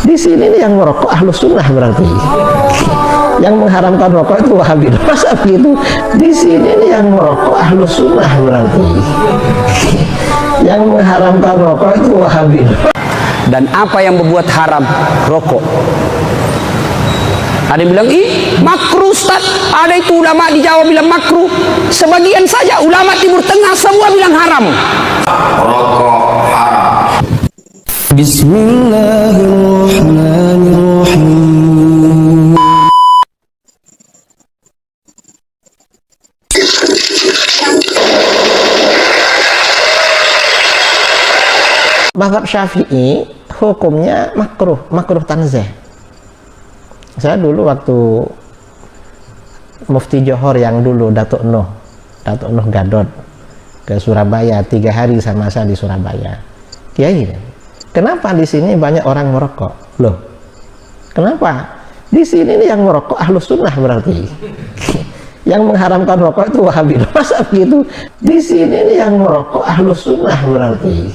Di sini nih yang merokok ahlus sunnah berarti. Yang mengharamkan rokok itu Wahabi. Masa begitu? Di sini nih yang merokok ahlus sunnah berarti. Yang mengharamkan rokok itu Wahabi. Dan apa yang membuat haram rokok? Ada yang bilang, ih makruh Ustaz. Ada itu ulama di Jawa bilang makruh. Sebagian saja ulama Timur Tengah semua bilang haram. Rokok haram. Bismillahirrahmanirrahim. Mazhab Syafi'i hukumnya makruh tanzih. Saya dulu waktu Mufti Johor yang dulu Datuk Nuh Gadot ke Surabaya 3 hari sama saya di Surabaya. Kiai, kenapa di sini banyak orang merokok? Loh, kenapa? Di sini nih yang merokok ahlus sunnah berarti. Yang mengharamkan rokok itu Wahabi. Masa begitu? Di sini nih yang merokok ahlus sunnah berarti.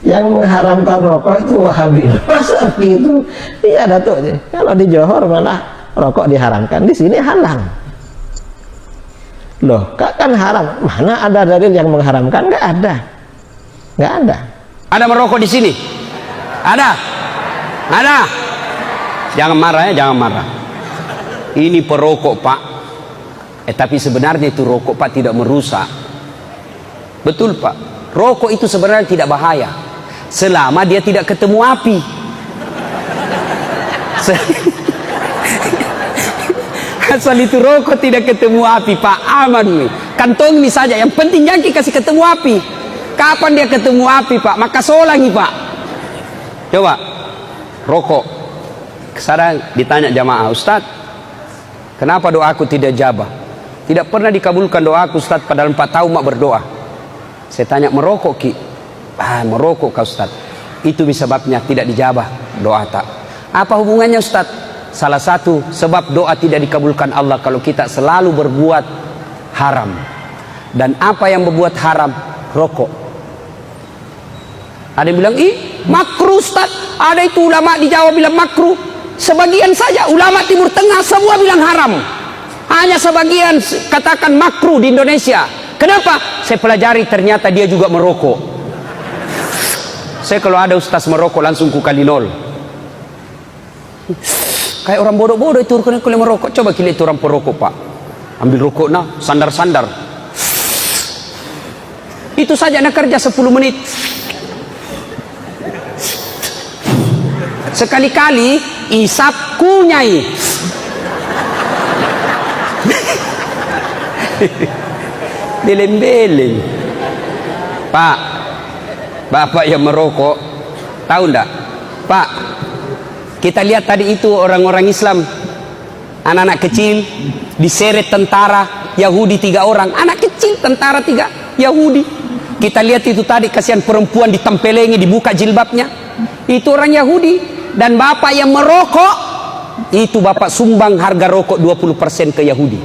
Yang mengharamkan rokok itu Wahabi. Masa begitu? Iya Datuk. Kalau di Johor malah rokok diharamkan, di sini halal. Loh, kan haram. Mana ada dalil yang mengharamkan? Nggak ada. Nggak ada. Ada merokok di sini? Ada? Ada? Jangan marah ya, jangan marah. Ini perokok Pak. Tapi sebenarnya itu rokok Pak tidak merusak. Betul Pak. Rokok itu sebenarnya tidak bahaya selama dia tidak ketemu api. Asal itu rokok tidak ketemu api Pak, aman nih. Kantong ini saja, yang penting jangan kasih ketemu api. Kapan dia ketemu api Pak? Maka solangi Pak. Coba rokok. Sekarang ditanya jamaah, Ustaz, kenapa doaku tidak jabah? Tidak pernah dikabulkan doaku Ustaz, padahal 4 tahun mak berdoa. Saya tanya, merokok Ki? Merokok kau Ustaz. Itu sebabnya tidak dijabah doa tak. Apa hubungannya Ustaz? Salah satu sebab doa tidak dikabulkan Allah kalau kita selalu berbuat haram. Dan apa yang membuat haram? Rokok. Ada yang bilang, ih makruh Ustaz. Ada itu ulama di Jawa bilang makruh. Sebagian saja ulama Timur Tengah semua bilang haram. Hanya sebagian katakan makruh di Indonesia. Kenapa? Saya pelajari ternyata dia juga merokok. Saya kalau ada ustaz merokok langsung ku kali 0. Kayak orang bodoh-bodoh itu kalau merokok. Coba kita itu orang perokok Pak. Ambil rokok nah, sandar-sandar. Itu saja nak kerja 10 menit. Sekali-kali isap kunyai. Beleng-beleng. Pak, bapak yang merokok, tahu enggak? Pak, kita lihat tadi itu orang-orang Islam, anak-anak kecil diseret tentara Yahudi 3 orang, anak kecil tentara 3 Yahudi. Kita lihat itu tadi, kasihan perempuan ditempelengi, dibuka jilbabnya, itu orang Yahudi. Dan bapak yang merokok itu bapak sumbang harga rokok 20% ke Yahudi.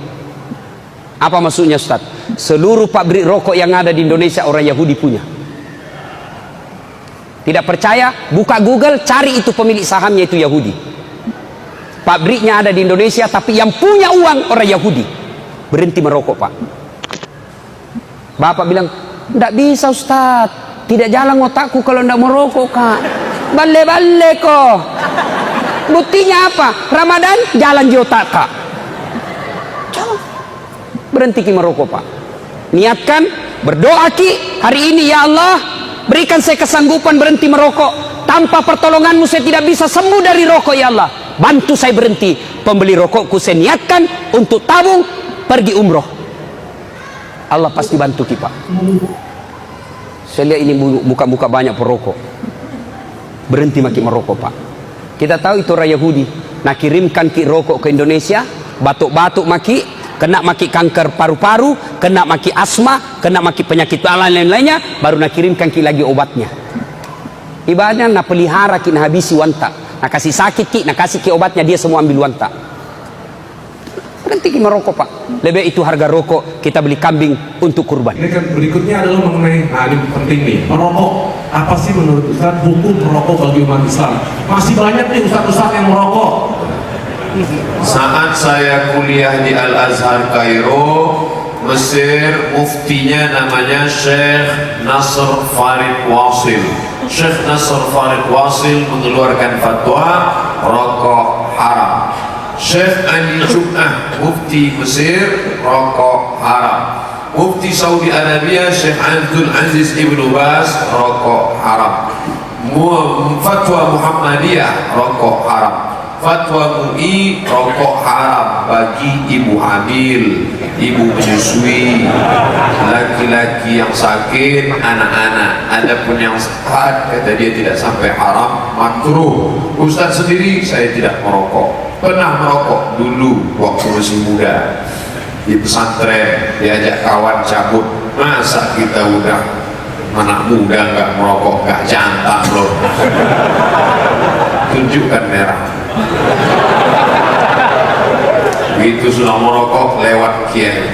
Apa maksudnya Ustaz? Seluruh pabrik rokok yang ada di Indonesia orang Yahudi punya. Tidak percaya? Buka Google, cari itu pemilik sahamnya itu Yahudi. Pabriknya ada di Indonesia, tapi yang punya uang orang Yahudi. Berhenti merokok Pak. Bapak bilang, tidak bisa Ustaz, tidak jalan otakku kalau tidak merokok Kak. Bale-bale kok. Buktinya apa? Ramadan jalan di otak Kak. Berhenti Ki merokok Pak. Niatkan, berdoa Ki, hari ini ya Allah berikan saya kesanggupan berhenti merokok. Tanpa pertolonganmu saya tidak bisa sembuh dari rokok ya Allah. Bantu saya berhenti. Pembeli rokokku saya niatkan untuk tabung pergi umroh. Allah pasti bantu Ki Pak. Saya lihat ini buka-buka banyak perokok. Berhenti maki merokok Pak. Kita tahu itu orang Yahudi. Nah kirimkan Ki rokok ke Indonesia, batuk-batuk maki, kena maki kanker paru-paru, kena maki asma, kena maki penyakit lain-lainnya, baru nak kirimkan Ki lagi obatnya. Ibaratnya nak pelihara Ki nak habisi wanta, nak kasih sakit Ki, nak kasih Ki obatnya, dia semua ambil wanta. Berhenti merokok Pak. Lebih itu harga rokok kita beli kambing untuk kurban. Ini kan berikutnya adalah mengenai, nah ini penting nih, merokok. Apa sih menurut Ustaz hukum merokok bagi umat Islam? Masih banyak nih Ustaz-Ustaz yang merokok. Saat saya kuliah di Al-Azhar Kairo, Mesir, muftinya namanya Syekh Nasr Farid Wasil. Syekh Nasr Farid Wasil mengeluarkan fatwa rokok haram. Syekh Ali Jum'ah, mufti Mesir, rokok haram. Mufti Saudi Arabia Syekh Abdul Aziz Ibnu Baz, rokok haram. Fatwa Muhammadiyah, rokok haram. Fatwa MUI, rokok haram bagi ibu hamil, ibu menyusui, laki-laki yang sakit, anak-anak. Adapun yang sehat, kata dia tidak sampai haram, makruh. Ustaz sendiri saya tidak merokok. Pernah merokok dulu waktu masih muda di pesantren, diajak kawan cabut. Masa kita udah anak muda nggak merokok, nggak jantan loh. Tunjukkan merah. Begitu sudah merokok lewat kiai,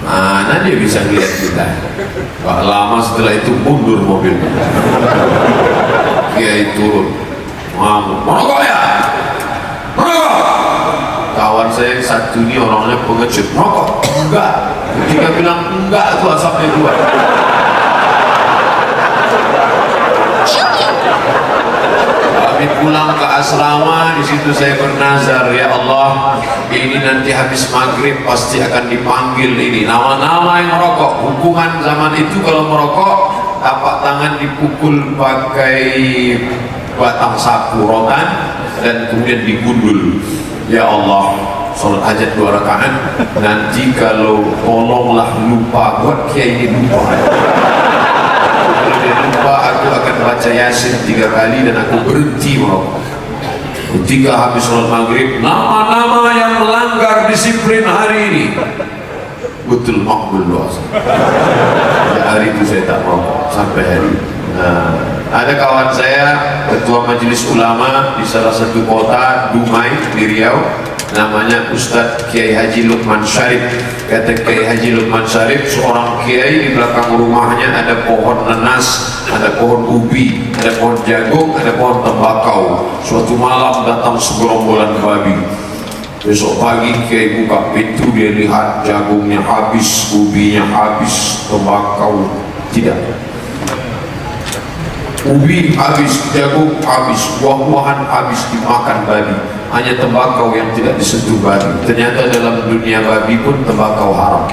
mana dia bisa lihat kita? Gak lama setelah itu mundur mobilnya. Kiai turun, merokok ya? Merokok? Kawan saya yang satu ini orangnya pengecut, merokok? Enggak. Ketika bilang enggak, itu asapnya keluar. Kami pulang ke asrama, di situ saya bernazar, ya Allah, ini nanti habis maghrib pasti akan dipanggil ini nama-nama yang merokok. Hukuman zaman itu kalau merokok, tapak tangan dipukul pakai batang sapu rotan dan kemudian digundul. Ya Allah, sholat hajat 2 rakaat, nanti kalau tolonglah lupa, buat kiai ini lupa. Lupa, aku akan baca Yasin 3 kali dan aku berhenti merokok. Ketika habis sholat maghrib, nama-nama yang melanggar disiplin hari ini betul makbul doa. Ya, hari itu saya tak merokok sampai hari ini. Nah, ada kawan saya ketua majelis ulama di salah satu kota Dumai di Riau, namanya Ustadz Kiai Haji Lukman Syarif. Kata Kiai Haji Lukman Syarif, seorang kiai di belakang rumahnya ada pohon nanas, ada pohon ubi, ada pohon jagung, ada pohon tembakau. Suatu malam datang segerombolan babi. Besok pagi kiai buka pintu, dia lihat jagungnya habis, ubinya habis, tembakau tidak. Ubi habis, jagung habis, buah-buahan habis dimakan babi. Hanya tembakau yang tidak disentuh babi. Ternyata dalam dunia babi pun tembakau haram.